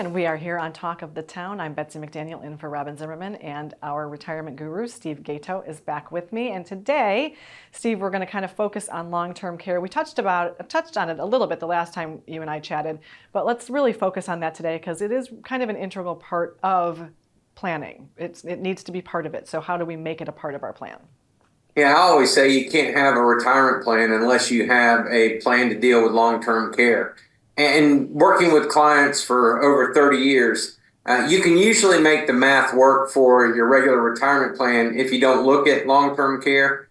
And we are here on Talk of the Town. I'm Betsy McDaniel in for Robin Zimmerman, and our retirement guru, Steve Gaito, is back with me. And today, Steve, we're going to kind of focus on long-term care. We touched on it a little bit the last time you and I chatted, but let's really focus on that today because it is kind of an integral part of planning. It needs to be part of it. So how do we make it a part of our plan? Yeah, I always say you can't have a retirement plan unless you have a plan to deal with long-term care. And working with clients for over 30 years, you can usually make the math work for your regular retirement plan if you don't look at long-term care.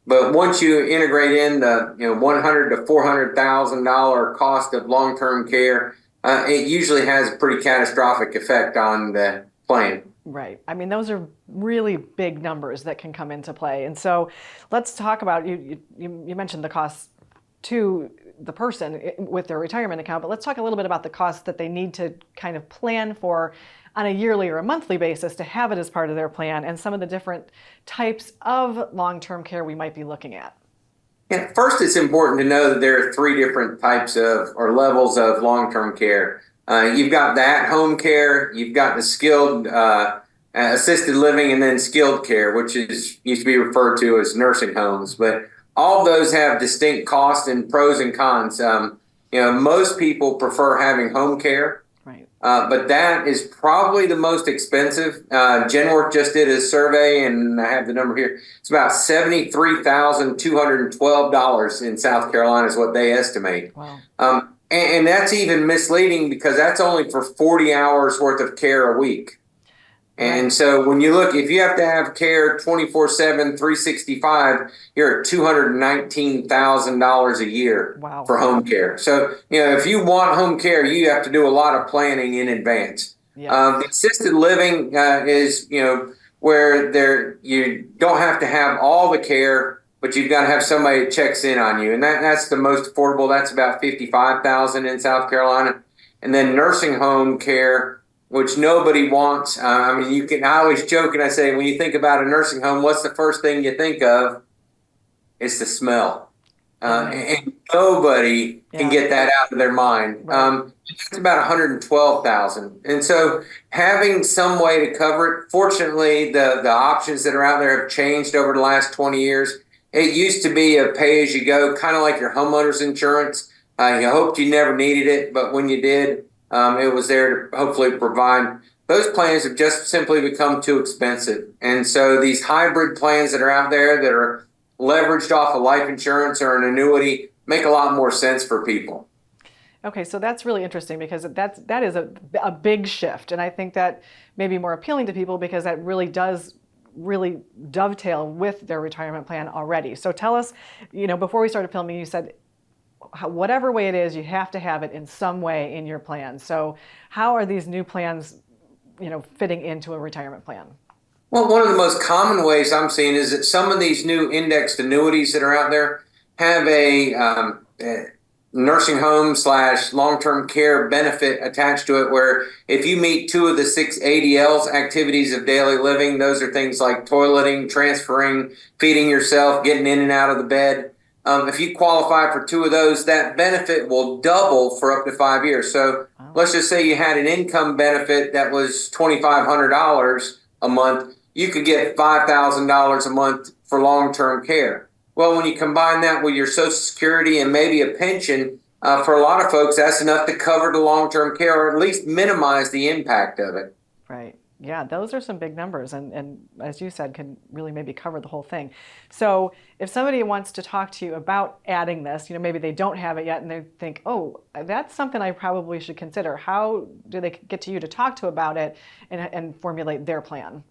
But once you integrate in the $100,000 to $400,000 cost of long-term care, it usually has a pretty catastrophic effect on the plan. Right. I mean, those are really big numbers that can come into play. And so let's talk about, you mentioned the costs to the person with their retirement account, but let's talk a little bit about the costs that they need to kind of plan for on a yearly or a monthly basis to have it as part of their plan and some of the different types of long-term care we might be looking at. Yeah, first, it's important to know that there are three different types of or levels of long-term care. You've got the at-home care, you've got the skilled assisted living, and then skilled care, which used to be referred to as nursing homes. But all of those have distinct costs and pros and cons. Most people prefer having home care, right? But that is probably the most expensive. Genworth just did a survey, and I have the number here. It's about $73,212 in South Carolina is what they estimate. Wow. And that's even misleading because that's only for 40 hours worth of care a week. And so when you look, if you have to have care 24/7, 365, you're at $219,000 a year for home care. So, if you want home care, you have to do a lot of planning in advance. Yeah. Assisted living is, where you don't have to have all the care, but you've got to have somebody that checks in on you. And that's the most affordable. That's about $55,000 in South Carolina. And then nursing home care, which nobody wants. I always joke and I say, when you think about a nursing home, what's the first thing you think of? It's the smell. And nobody can get that out of their mind. It's about $112,000. And so having some way to cover it, fortunately, the options that are out there have changed over the last 20 years. It used to be a pay-as-you-go, kind of like your homeowner's insurance. You hoped you never needed it, but when you did, it was there to hopefully provide. Those plans have just simply become too expensive. And so these hybrid plans that are out there that are leveraged off of life insurance or an annuity make a lot more sense for people. Okay, so that's really interesting because that is a big shift. And I think that may be more appealing to people because that does dovetail with their retirement plan already. So tell us, before we started filming, you said whatever way it is, you have to have it in some way in your plan. So how are these new plans, fitting into a retirement plan? Well, one of the most common ways I'm seeing is that some of these new indexed annuities that are out there have a nursing home / long-term care benefit attached to it, where if you meet 2 of the 6 ADLs, activities of daily living, those are things like toileting, transferring, feeding yourself, getting in and out of the bed. If you qualify for 2 of those, that benefit will double for up to 5 years. So let's just say you had an income benefit that was $2,500 a month. You could get $5,000 a month for long-term care. Well, when you combine that with your Social Security and maybe a pension, for a lot of folks, that's enough to cover the long-term care or at least minimize the impact of it. Right. Yeah, those are some big numbers. And as you said, can really maybe cover the whole thing. So if somebody wants to talk to you about adding this, maybe they don't have it yet and they think, oh, that's something I probably should consider. How do they get to you to talk to about it and formulate their plan?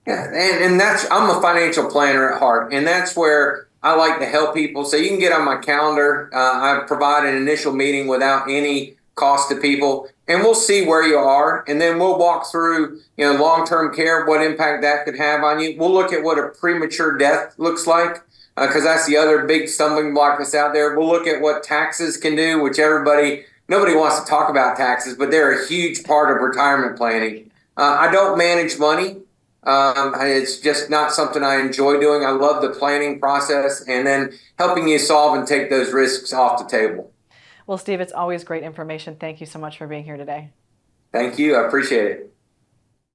Yeah, and I'm a financial planner at heart, and that's where I like to help people. So you can get on my calendar. I provide an initial meeting without any cost to people, and we'll see where you are, and then we'll walk through, long-term care, what impact that could have on you. We'll look at what a premature death looks like, because that's the other big stumbling block that's out there. We'll look at what taxes can do, which nobody wants to talk about taxes, but they're a huge part of retirement planning. I don't manage money. It's just not something I enjoy doing. I love the planning process and then helping you solve and take those risks off the table. Well, Steve, it's always great information. Thank you so much for being here today. Thank you. I appreciate it.